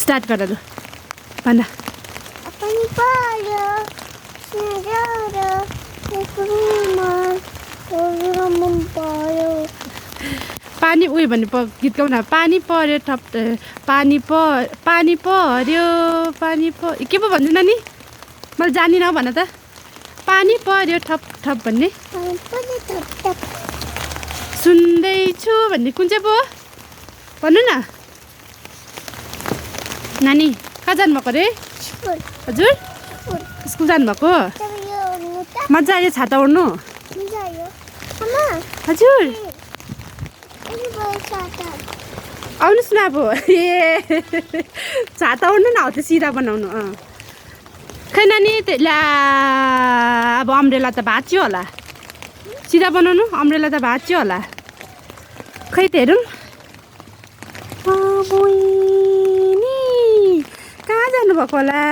start गर लु भन पानी पर्यो सुनेर एकमा मन पर्यो पानी उयो भन्ने गीत गाउन पानी पर्यो ठप पानी पर्यो के पो भन्छु नानी मैले जानिनँ भन त पानी पर्यो ठप ठप भन्ने पानी पर्यो टप टप सुन्दैछु भन्ने कुन चाहिँ पो हो भन्नु न नानी कहाँ जानुभएको रे स्कुल हजुर स्कुल स्कुल जानुभएको तर यो मुटा मजा आयो छाता ओढ्नु मजा आयो आमा हजुर यही भयो साता आउनुहोस् न अब ए छाता ओढ्नु न हौ त्यो सिरा बनाउनु खै नानी ला अब अम्ब्रेला त भाँच्यो होला सिरा बनाउनु अम्ब्रेला त भाँच्यो होला खै त हेरौँ बहिनी कहाँ जानुभएको होला